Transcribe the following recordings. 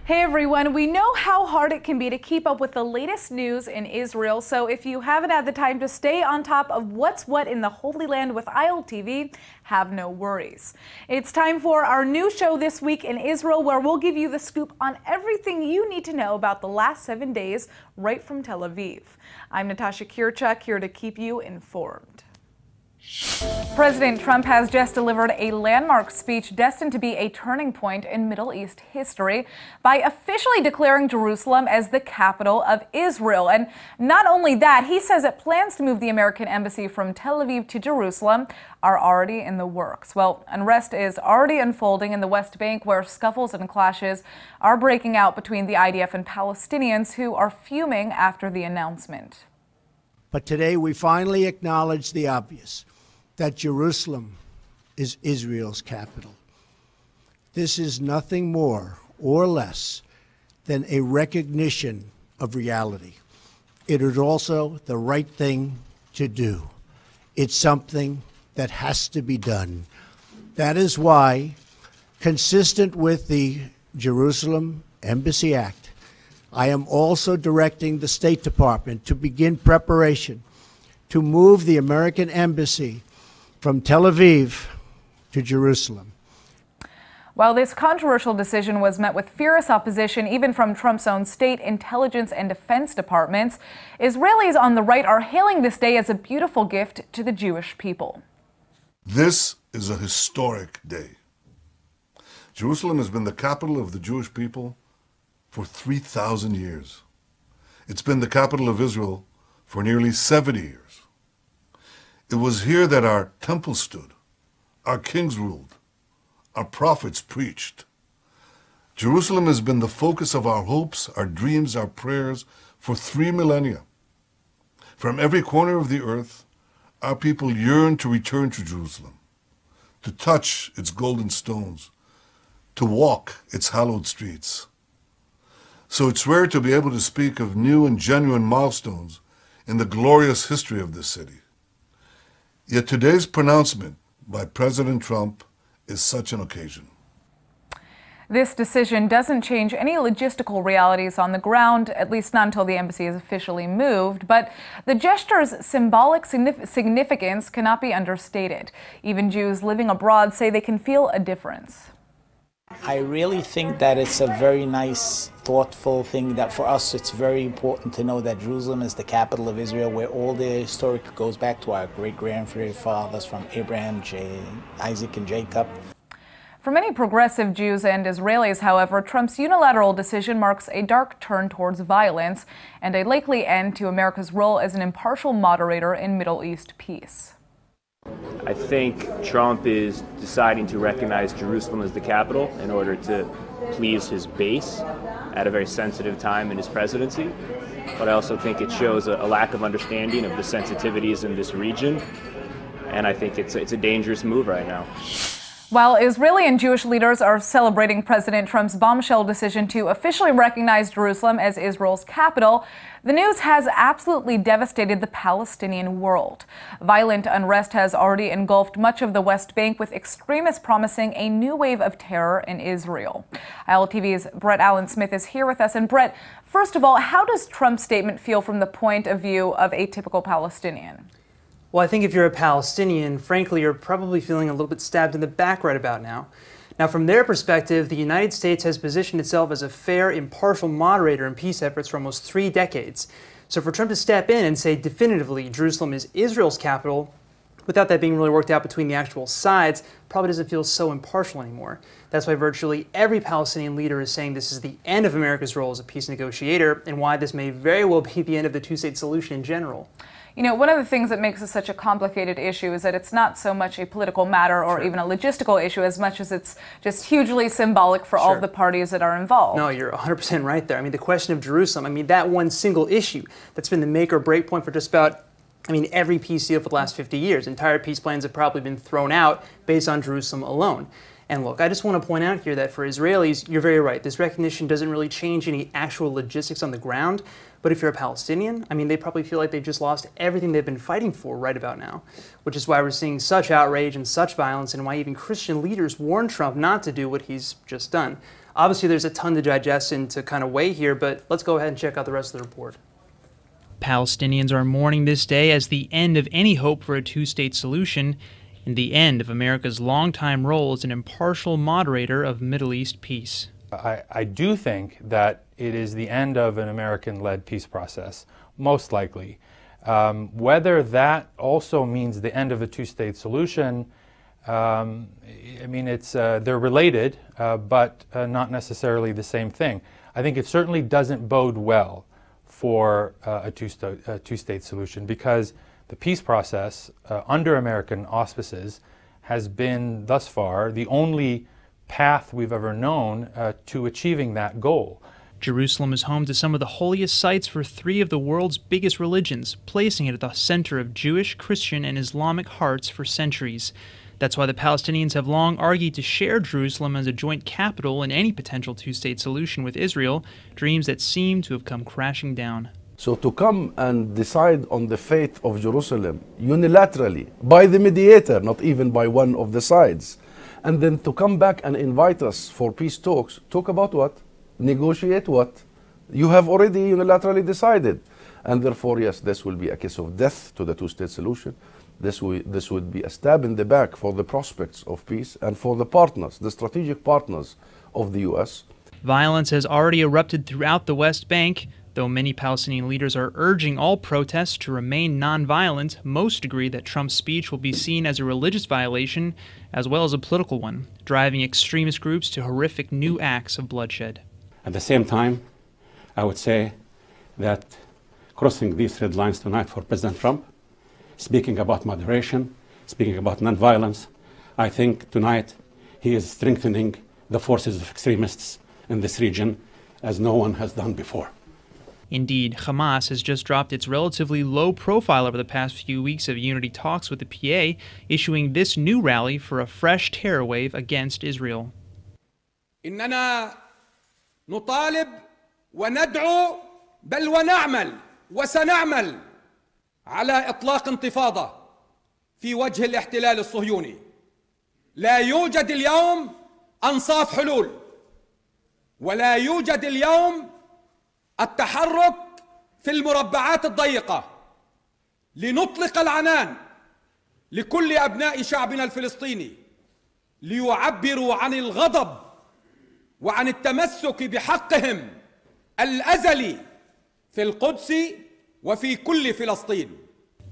Hey everyone, we know how hard it can be to keep up with the latest news in Israel, so if you haven't had the time to stay on top of what's what in the Holy Land with ILTV, have no worries. It's time for our new show this week in Israel, where we'll give you the scoop on everything you need to know about the last 7 days right from Tel Aviv. I'm Natasha Kirchuk, here to keep you informed. President Trump has just delivered a landmark speech destined to be a turning point in Middle East history by officially declaring Jerusalem as the capital of Israel. And not only that, he says that plans to move the American embassy from Tel Aviv to Jerusalem are already in the works. Well, unrest is already unfolding in the West Bank, where scuffles and clashes are breaking out between the IDF and Palestinians, who are fuming after the announcement. But today we finally acknowledge the obvious, that Jerusalem is Israel's capital. This is nothing more or less than a recognition of reality. It is also the right thing to do. It's something that has to be done. That is why, consistent with the Jerusalem Embassy Act, I am also directing the State Department to begin preparation to move the American embassy from Tel Aviv to Jerusalem. While this controversial decision was met with fierce opposition even from Trump's own state, intelligence, and defense departments, Israelis on the right are hailing this day as a beautiful gift to the Jewish people. This is a historic day. Jerusalem has been the capital of the Jewish people for 3,000 years. It's been the capital of Israel for nearly 70 years. It was here that our temple stood, our kings ruled, our prophets preached. Jerusalem has been the focus of our hopes, our dreams, our prayers for 3 millennia. From every corner of the earth, our people yearn to return to Jerusalem, to touch its golden stones, to walk its hallowed streets. So it's rare to be able to speak of new and genuine milestones in the glorious history of this city. Yet today's pronouncement by President Trump is such an occasion. This decision doesn't change any logistical realities on the ground, at least not until the embassy is officially moved, but the gesture's symbolic significance cannot be understated. Even Jews living abroad say they can feel a difference. I really think that it's a very nice, thoughtful thing, that for us it's very important to know that Jerusalem is the capital of Israel, where all the historic goes back to our great-grandfathers from Abraham, Isaac, and Jacob. For many progressive Jews and Israelis, however, Trump's unilateral decision marks a dark turn towards violence and a likely end to America's role as an impartial moderator in Middle East peace. I think Trump is deciding to recognize Jerusalem as the capital in order to please his base at a very sensitive time in his presidency. But I also think it shows a lack of understanding of the sensitivities in this region. And I think it's a dangerous move right now. While Israeli and Jewish leaders are celebrating President Trump's bombshell decision to officially recognize Jerusalem as Israel's capital, the news has absolutely devastated the Palestinian world. Violent unrest has already engulfed much of the West Bank, with extremists promising a new wave of terror in Israel. ILTV's Brett Allen Smith is here with us. And Brett, first of all, how does Trump's statement feel from the point of view of a typical Palestinian? Well, I think if you're a Palestinian, frankly, you're probably feeling a little bit stabbed in the back right about now. Now, from their perspective, the United States has positioned itself as a fair, impartial moderator in peace efforts for almost 3 decades. So for Trump to step in and say definitively Jerusalem is Israel's capital, without that being really worked out between the actual sides, probably doesn't feel so impartial anymore. That's why virtually every Palestinian leader is saying this is the end of America's role as a peace negotiator, and why this may very well be the end of the two-state solution in general. You know, one of the things that makes this such a complicated issue is that it's not so much a political matter or even a logistical issue as much as it's just hugely symbolic for all of the parties that are involved. No, you're 100% right there. I mean, the question of Jerusalem, I mean, that one single issue that's been the make or break point for just about, every peace deal for the last 50 years. Entire peace plans have probably been thrown out based on Jerusalem alone. And look, I just want to point out here that for Israelis, you're very right. This recognition doesn't really change any actual logistics on the ground, But if you're a Palestinian, I mean, they probably feel like they've just lost everything they've been fighting for right about now, which is why we're seeing such outrage and such violence, and why even Christian leaders warn Trump not to do what he's just done. Obviously, there's a ton to digest and to kind of weigh here, but let's go ahead and check out the rest of the report. Palestinians are mourning this day as the end of any hope for a two-state solution and the end of America's longtime role as an impartial moderator of Middle East peace. I do think that it is the end of an American-led peace process, most likely. Whether that also means the end of a two-state solution, I mean, they're related, but not necessarily the same thing. I think it certainly doesn't bode well for a two-state solution, because the peace process under American auspices has been thus far the only path we've ever known to achieving that goal. Jerusalem is home to some of the holiest sites for three of the world's biggest religions, placing it at the center of Jewish, Christian, and Islamic hearts for centuries. That's why the Palestinians have long argued to share Jerusalem as a joint capital in any potential two-state solution with Israel, dreams that seem to have come crashing down. So to come and decide on the fate of Jerusalem unilaterally, by the mediator, not even by one of the sides, and then to come back and invite us for peace talks, talk about what? Negotiate what? You have already unilaterally decided. And therefore, yes, this will be a case of death to the two-state solution. This would be a stab in the back for the prospects of peace and for the partners, the strategic partners of the U.S. Violence has already erupted throughout the West Bank. Though many Palestinian leaders are urging all protests to remain nonviolent, most agree that Trump's speech will be seen as a religious violation as well as a political one, driving extremist groups to horrific new acts of bloodshed. At the same time, I would say that crossing these red lines tonight for President Trump, speaking about moderation, speaking about nonviolence, I think tonight he is strengthening the forces of extremists in this region as no one has done before. Indeed, Hamas has just dropped its relatively low profile over the past few weeks of unity talks with the PA, issuing this new rally for a fresh terror wave against Israel. إننا نطالب وندعو بل ونعمل وسنعمل على إطلاق انتفاضة في وجه الاحتلال الصهيوني. لا يوجد اليوم أنصاف حلول، ولا يوجد اليوم التحرك في المربعات الضيقة لنطلق العنان لكل أبناء شعبنا الفلسطيني ليعبروا عن الغضب وعن التمسك بحقهم الأزلي في القدس وفي كل فلسطين.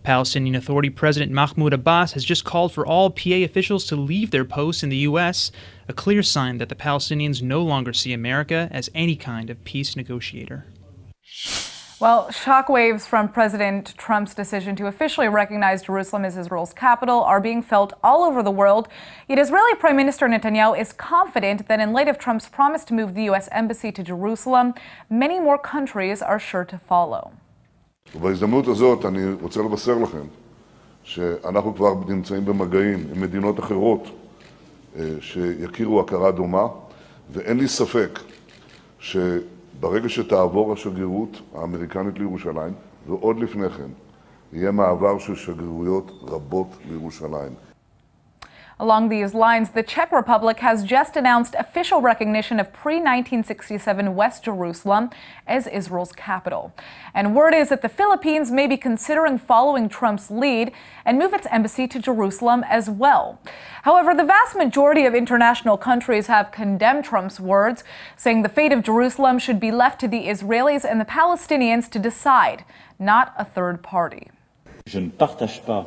Palestinian Authority President Mahmoud Abbas has just called for all PA officials to leave their posts in the U.S., a clear sign that the Palestinians no longer see America as any kind of peace negotiator. Well, shockwaves from President Trump's decision to officially recognize Jerusalem as Israel's capital are being felt all over the world. Yet Israeli Prime Minister Netanyahu is confident that in light of Trump's promise to move the U.S. embassy to Jerusalem, many more countries are sure to follow. ובהזדמנות הזאת אני רוצה לבשר לכם שאנחנו כבר נמצאים במגעים עם מדינות אחרות שיכירו הכרה דומה, ואין לי ספק שברגע שתעבור השגרירות האמריקנית לירושלים, ועוד לפני כן, יהיה מעבר של שגרירויות רבות לירושלים. Along these lines, the Czech Republic has just announced official recognition of pre-1967 West Jerusalem as Israel's capital. And word is that the Philippines may be considering following Trump's lead and move its embassy to Jerusalem as well. However, the vast majority of international countries have condemned Trump's words, saying the fate of Jerusalem should be left to the Israelis and the Palestinians to decide, not a third party. Je ne partage pas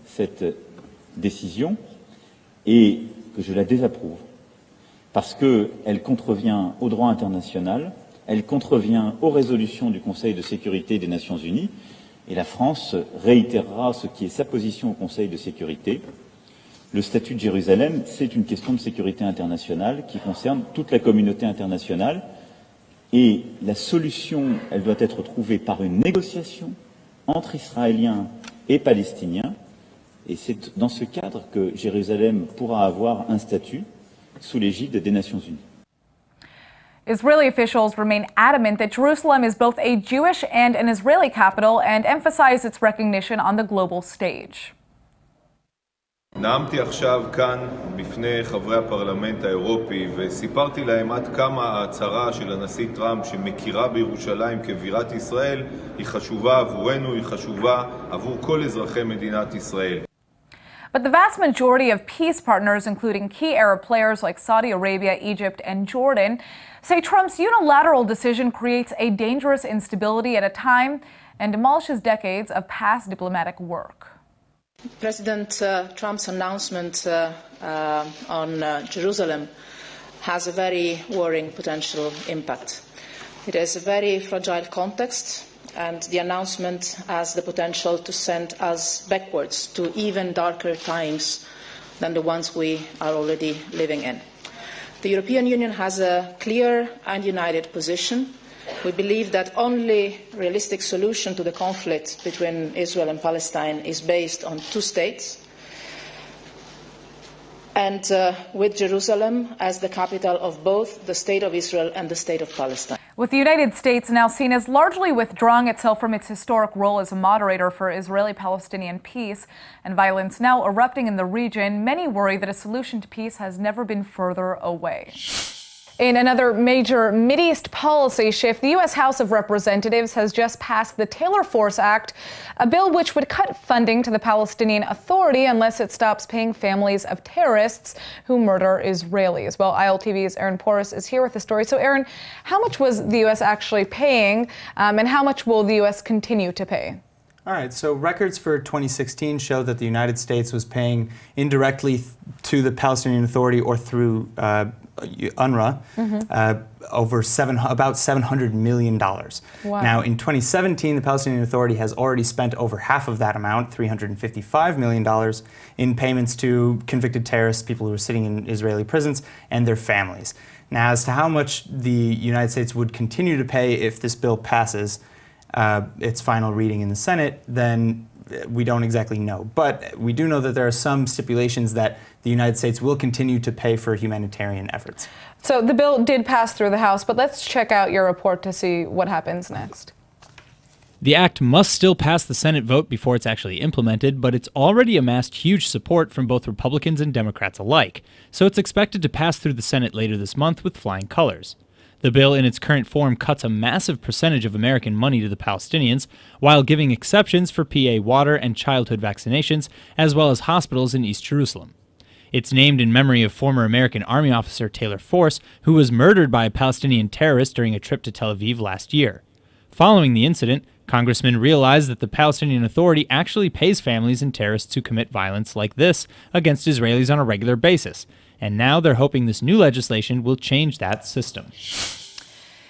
cette décision et que je la désapprouve parce qu'elle contrevient au droit international, elle contrevient aux résolutions du Conseil de sécurité des Nations Unies et la France réitérera ce qui est sa position au Conseil de sécurité. Le statut de Jérusalem, c'est une question de sécurité internationale qui concerne toute la communauté internationale et la solution, elle doit être trouvée par une négociation entre Israéliens et Palestiniens. Et c'est dans ce cadre que Jérusalem pourra avoir un statut sous l'égide des Nations Unies. Israeli officials remain adamant that Jerusalem is both a Jewish and an Israeli capital and emphasize its recognition on the global stage. נאמתי עכשיו כאן בפני חברי הפרלמנט האירופי וסיפרתי להם עד כמה ההצהרה של הנשיא טראמפ שמכירה בירושלים כבירת ישראל היא חשובה עבורנו, היא חשובה עבור כל אזרחי מדינת ישראל. But the vast majority of peace partners, including key Arab players like Saudi Arabia, Egypt, and Jordan, say Trump's unilateral decision creates a dangerous instability at a time and demolishes decades of past diplomatic work. President Trump's announcement on Jerusalem has a very worrying potential impact. It is a very fragile context, and the announcement has the potential to send us backwards to even darker times than the ones we are already living in. The European Union has a clear and united position. We believe that only realistic solution to the conflict between Israel and Palestine is based on two states, and with Jerusalem as the capital of both the State of Israel and the State of Palestine. With the United States now seen as largely withdrawing itself from its historic role as a moderator for Israeli-Palestinian peace and violence now erupting in the region, many worry that a solution to peace has never been further away. In another major Mideast policy shift, the U.S. House of Representatives has just passed the Taylor Force Act, a bill which would cut funding to the Palestinian Authority unless it stops paying families of terrorists who murder Israelis. Well, ILTV's Aaron Porras is here with the story. So, Aaron, how much was the U.S. actually paying, and how much will the U.S. continue to pay? All right, so records for 2016 show that the United States was paying indirectly to the Palestinian Authority or through UNRWA about $700 million. Wow. Now, in 2017, the Palestinian Authority has already spent over half of that amount, $355 million, in payments to convicted terrorists, people who are sitting in Israeli prisons, and their families. Now, as to how much the United States would continue to pay if this bill passes its final reading in the Senate, then we don't exactly know. But we do know that there are some stipulations that the United States will continue to pay for humanitarian efforts. So the bill did pass through the House, but let's check out your report to see what happens next. The act must still pass the Senate vote before it's actually implemented, but it's already amassed huge support from both Republicans and Democrats alike, so it's expected to pass through the Senate later this month with flying colors. The bill in its current form cuts a massive percentage of American money to the Palestinians, while giving exceptions for PA water and childhood vaccinations, as well as hospitals in East Jerusalem. It's named in memory of former American Army officer Taylor Force, who was murdered by a Palestinian terrorist during a trip to Tel Aviv last year. Following the incident, congressmen realized that the Palestinian Authority actually pays families and terrorists who commit violence like this against Israelis on a regular basis. And now they're hoping this new legislation will change that system.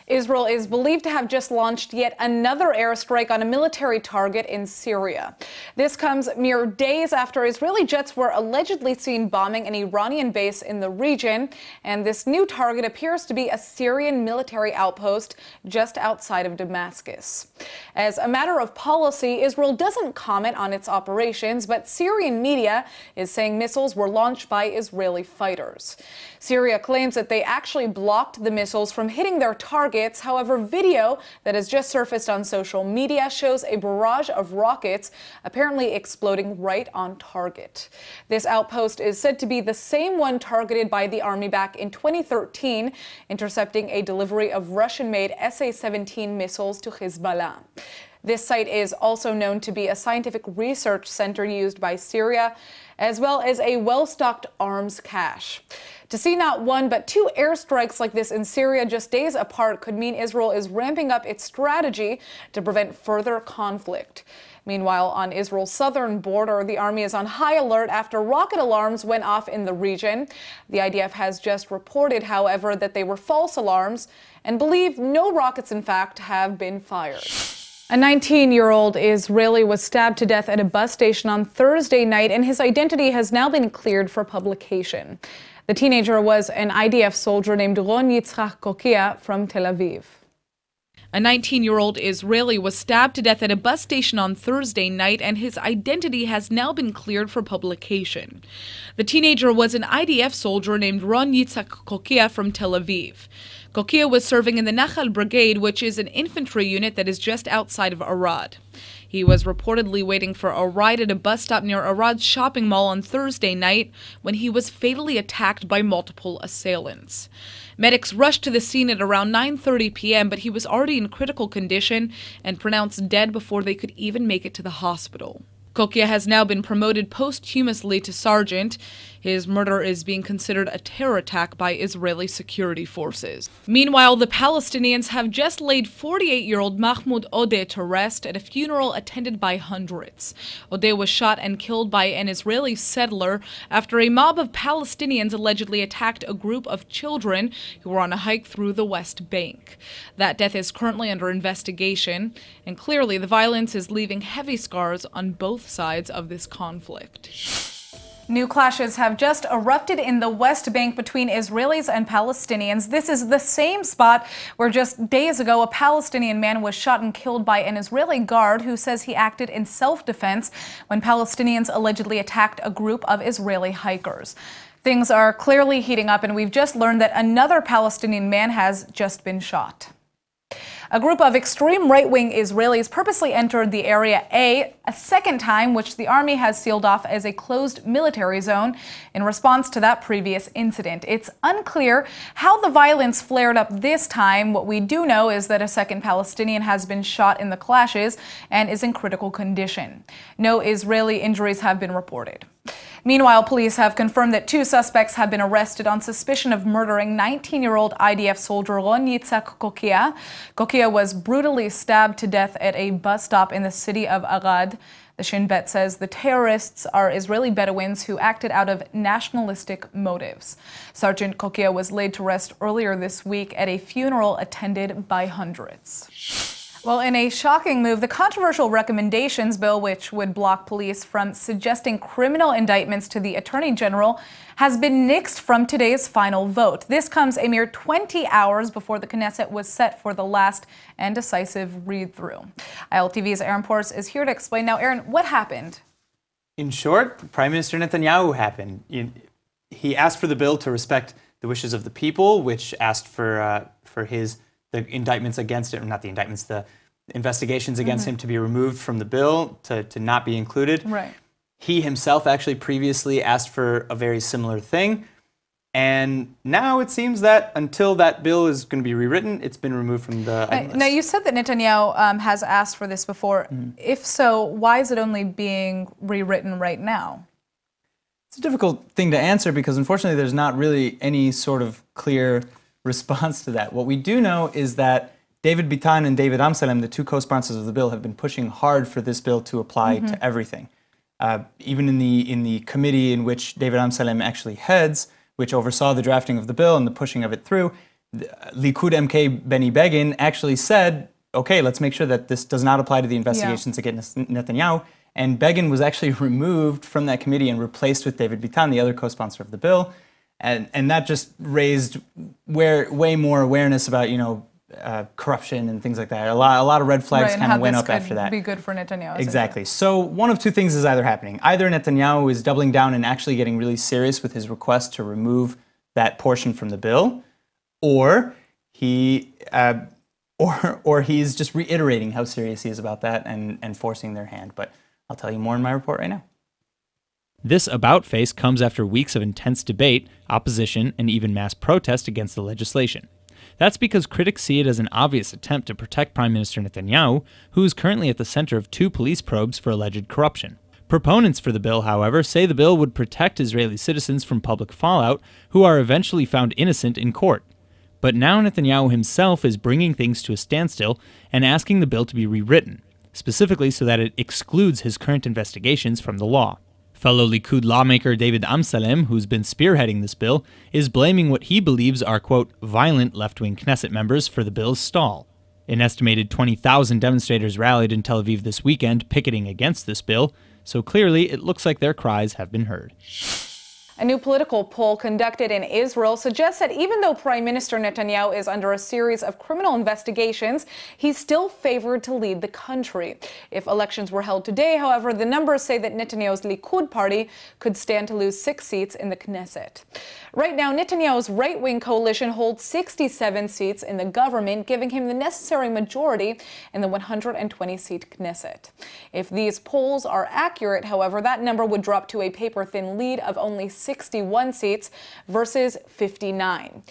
Israel is believed to have just launched yet another airstrike on a military target in Syria. This comes mere days after Israeli jets were allegedly seen bombing an Iranian base in the region, and this new target appears to be a Syrian military outpost just outside of Damascus. As a matter of policy, Israel doesn't comment on its operations, but Syrian media is saying missiles were launched by Israeli fighters. Syria claims that they actually blocked the missiles from hitting their targets. However, video that has just surfaced on social media shows a barrage of rockets apparently exploding right on target. This outpost is said to be the same one targeted by the army back in 2013, intercepting a delivery of Russian-made SA-17 missiles to Hezbollah. This site is also known to be a scientific research center used by Syria, as well as a well-stocked arms cache. To see not one but two airstrikes like this in Syria just days apart could mean Israel is ramping up its strategy to prevent further conflict. Meanwhile, on Israel's southern border, the army is on high alert after rocket alarms went off in the region. The IDF has just reported, however, that they were false alarms and believe no rockets, in fact, have been fired. A 19-year-old Israeli was stabbed to death at a bus station on Thursday night, and his identity has now been cleared for publication. The teenager was an IDF soldier named Ron Yitzhak Kokia from Tel Aviv. A 19-year-old Israeli was stabbed to death at a bus station on Thursday night, and his identity has now been cleared for publication. The teenager was an IDF soldier named Ron Yitzhak Kokia from Tel Aviv. Kokia was serving in the Nachal Brigade, which is an infantry unit that is just outside of Arad. He was reportedly waiting for a ride at a bus stop near Arad's shopping mall on Thursday night when he was fatally attacked by multiple assailants. Medics rushed to the scene at around 9:30 p.m., but he was already in critical condition and pronounced dead before they could even make it to the hospital. Kokia has now been promoted posthumously to sergeant. His murder is being considered a terror attack by Israeli security forces. Meanwhile, the Palestinians have just laid 48-year-old Mahmoud Odeh to rest at a funeral attended by hundreds. Odeh was shot and killed by an Israeli settler after a mob of Palestinians allegedly attacked a group of children who were on a hike through the West Bank. That death is currently under investigation, and clearly the violence is leaving heavy scars on both sides of this conflict. New clashes have just erupted in the West Bank between Israelis and Palestinians. This is the same spot where just days ago a Palestinian man was shot and killed by an Israeli guard who says he acted in self-defense when Palestinians allegedly attacked a group of Israeli hikers. Things are clearly heating up, and we've just learned that another Palestinian man has just been shot. A group of extreme right-wing Israelis purposely entered the Area A second time, which the army has sealed off as a closed military zone in response to that previous incident. It's unclear how the violence flared up this time. What we do know is that a second Palestinian has been shot in the clashes and is in critical condition. No Israeli injuries have been reported. Meanwhile, police have confirmed that 2 suspects have been arrested on suspicion of murdering 19-year-old IDF soldier Ron Yitzhak Kokia. Kokia was brutally stabbed to death at a bus stop in the city of Arad. The Shin Bet says the terrorists are Israeli Bedouins who acted out of nationalistic motives. Sergeant Kokia was laid to rest earlier this week at a funeral attended by hundreds. Well, in a shocking move, the controversial recommendations bill, which would block police from suggesting criminal indictments to the Attorney General, has been nixed from today's final vote. This comes a mere 20 hours before the Knesset was set for the last and decisive read-through. ILTV's Aaron Porras is here to explain. Now, Aaron, what happened? In short, Prime Minister Netanyahu happened. He asked for the bill to respect the wishes of the people, which asked for the indictments against it, or not the indictments, the investigations against him to be removed from the bill, to not be included. Right. He himself actually previously asked for a very similar thing. And now it seems that until that bill is going to be rewritten, it's been removed from the item list. Now, you said that Netanyahu has asked for this before. If so, why is it only being rewritten right now? It's a difficult thing to answer because, unfortunately, there's not really any sort of clear response to that. What we do know is that David Bitan and David Amsalem, the 2 co-sponsors of the bill, have been pushing hard for this bill to apply to everything. Even in the committee in which David Amsalem actually heads, which oversaw the drafting of the bill and the pushing of it through, Likud MK Benny Begin actually said, okay, let's make sure that this does not apply to the investigations against Netanyahu. And Begin was actually removed from that committee and replaced with David Bitan, the other co-sponsor of the bill. And that just raised way more awareness about, corruption and things like that. A lot of red flags kind of went up after that. Be good for Netanyahu. Exactly. So one of 2 things is either happening. Either Netanyahu is doubling down and actually getting really serious with his request to remove that portion from the bill, or he's just reiterating how serious he is about that and forcing their hand. But I'll tell you more in my report right now. This about-face comes after weeks of intense debate, opposition, and even mass protest against the legislation. That's because critics see it as an obvious attempt to protect Prime Minister Netanyahu, who is currently at the center of 2 police probes for alleged corruption. Proponents for the bill, however, say the bill would protect Israeli citizens from public fallout who are eventually found innocent in court. But now Netanyahu himself is bringing things to a standstill and asking the bill to be rewritten, specifically so that it excludes his current investigations from the law. Fellow Likud lawmaker David Amsalem, who's been spearheading this bill, is blaming what he believes are, quote, violent left-wing Knesset members for the bill's stall. An estimated 20,000 demonstrators rallied in Tel Aviv this weekend picketing against this bill, so clearly it looks like their cries have been heard. A new political poll conducted in Israel suggests that even though Prime Minister Netanyahu is under a series of criminal investigations, he's still favored to lead the country. If elections were held today, however, the numbers say that Netanyahu's Likud party could stand to lose 6 seats in the Knesset. Right now, Netanyahu's right-wing coalition holds 67 seats in the government, giving him the necessary majority in the 120-seat Knesset. If these polls are accurate, however, that number would drop to a paper-thin lead of only 61 seats versus 59.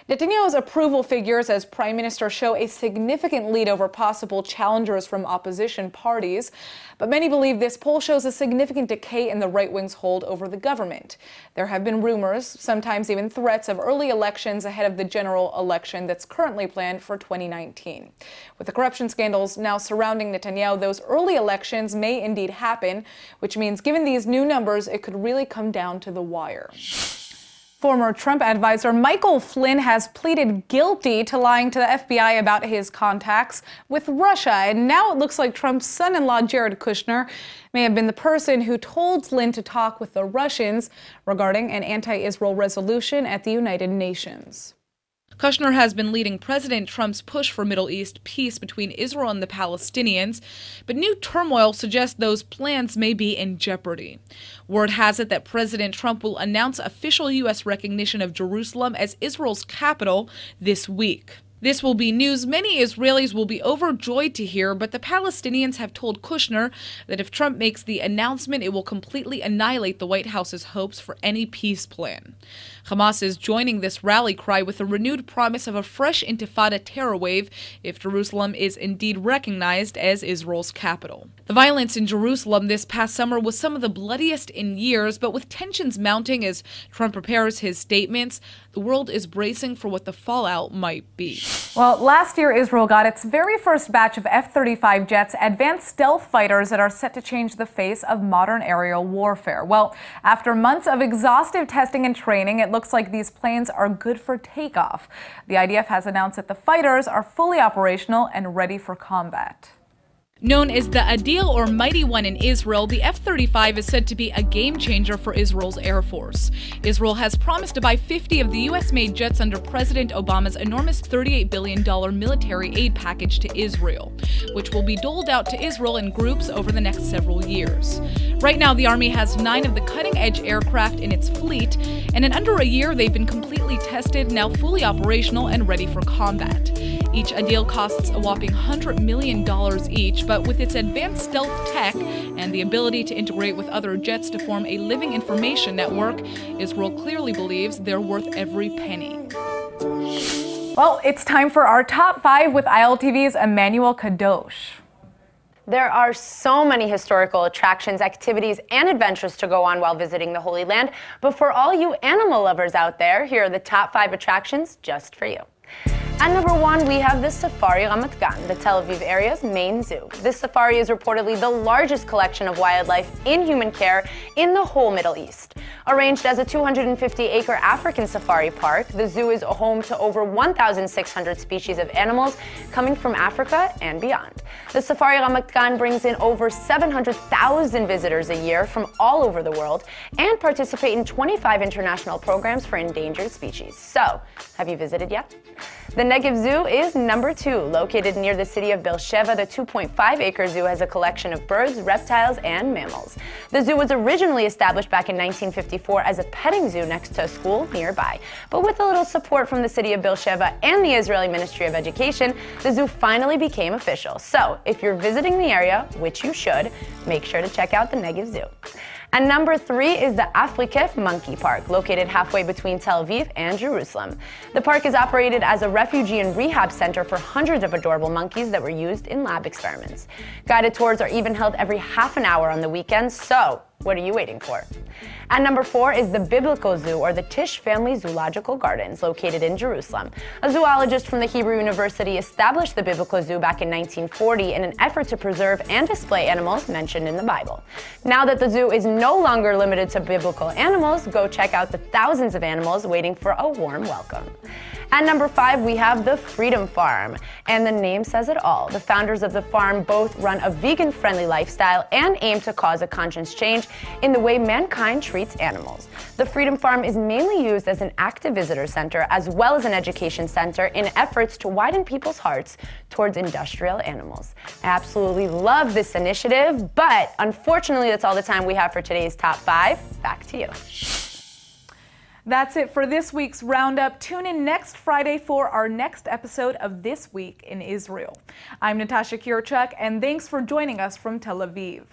Netanyahu's approval figures as prime minister show a significant lead over possible challengers from opposition parties, but many believe this poll shows a significant decay in the right wing's hold over the government. There have been rumors, sometimes even threats, of early elections ahead of the general election that's currently planned for 2019. With the corruption scandals now surrounding Netanyahu, those early elections may indeed happen, which means given these new numbers, it could really come down to the wire. Former Trump advisor Michael Flynn has pleaded guilty to lying to the FBI about his contacts with Russia. And now it looks like Trump's son-in-law, Jared Kushner, may have been the person who told Flynn to talk with the Russians regarding an anti-Israel resolution at the United Nations. Kushner has been leading President Trump's push for Middle East peace between Israel and the Palestinians, but new turmoil suggests those plans may be in jeopardy. Word has it that President Trump will announce official U.S. recognition of Jerusalem as Israel's capital this week. This will be news many Israelis will be overjoyed to hear, but the Palestinians have told Kushner that if Trump makes the announcement, it will completely annihilate the White House's hopes for any peace plan. Hamas is joining this rally cry with a renewed promise of a fresh intifada terror wave if Jerusalem is indeed recognized as Israel's capital. The violence in Jerusalem this past summer was some of the bloodiest in years, but with tensions mounting as Trump prepares his statements, the world is bracing for what the fallout might be. Well, last year Israel got its very first batch of F-35 jets, advanced stealth fighters that are set to change the face of modern aerial warfare. Well, after months of exhaustive testing and training, it looks like these planes are good for takeoff. The IDF has announced that the fighters are fully operational and ready for combat. Known as the Adil or Mighty One in Israel, the F-35 is said to be a game-changer for Israel's Air Force. Israel has promised to buy 50 of the U.S.-made jets under President Obama's enormous $38 billion military aid package to Israel, which will be doled out to Israel in groups over the next several years. Right now, the Army has 9 of the cutting-edge aircraft in its fleet, and in under a year, they've been completely tested, now fully operational and ready for combat. Each Adil costs a whopping $100 million each, but with its advanced stealth tech and the ability to integrate with other jets to form a living information network, Israel clearly believes they're worth every penny. Well, it's time for our top 5 with ILTV's Emmanuel Kadosh. There are so many historical attractions, activities, and adventures to go on while visiting the Holy Land. But for all you animal lovers out there, here are the top 5 attractions just for you. At number 1, we have the Safari Ramat Gan, the Tel Aviv area's main zoo. This safari is reportedly the largest collection of wildlife in human care in the whole Middle East. Arranged as a 250-acre African safari park, the zoo is home to over 1,600 species of animals coming from Africa and beyond. The Safari Ramat Gan brings in over 700,000 visitors a year from all over the world and participate in 25 international programs for endangered species. So, have you visited yet? The Negev Zoo is number 2. Located near the city of Beersheba, the 2.5-acre zoo has a collection of birds, reptiles, and mammals. The zoo was originally established back in 1954 as a petting zoo next to a school nearby. But with a little support from the city of Beersheba and the Israeli Ministry of Education, the zoo finally became official. So, if you're visiting the area, which you should, make sure to check out the Negev Zoo. And number 3 is the Afrikef Monkey Park, located halfway between Tel Aviv and Jerusalem. The park is operated as a refugee and rehab center for hundreds of adorable monkeys that were used in lab experiments. Guided tours are even held every half an hour on the weekends, so what are you waiting for? At number 4 is the Biblical Zoo, or the Tisch Family Zoological Gardens, located in Jerusalem. A zoologist from the Hebrew University established the Biblical Zoo back in 1940 in an effort to preserve and display animals mentioned in the Bible. Now that the zoo is no longer limited to biblical animals, go check out the thousands of animals waiting for a warm welcome. At number 5, we have the Freedom Farm. And the name says it all. The founders of the farm both run a vegan-friendly lifestyle and aim to cause a conscious change in the way mankind treats animals. The Freedom Farm is mainly used as an active visitor center as well as an education center in efforts to widen people's hearts towards industrial animals. I absolutely love this initiative, but unfortunately that's all the time we have for today's Top 5. Back to you. That's it for this week's Roundup. Tune in next Friday for our next episode of This Week in Israel. I'm Natasha Kirchuk, and thanks for joining us from Tel Aviv.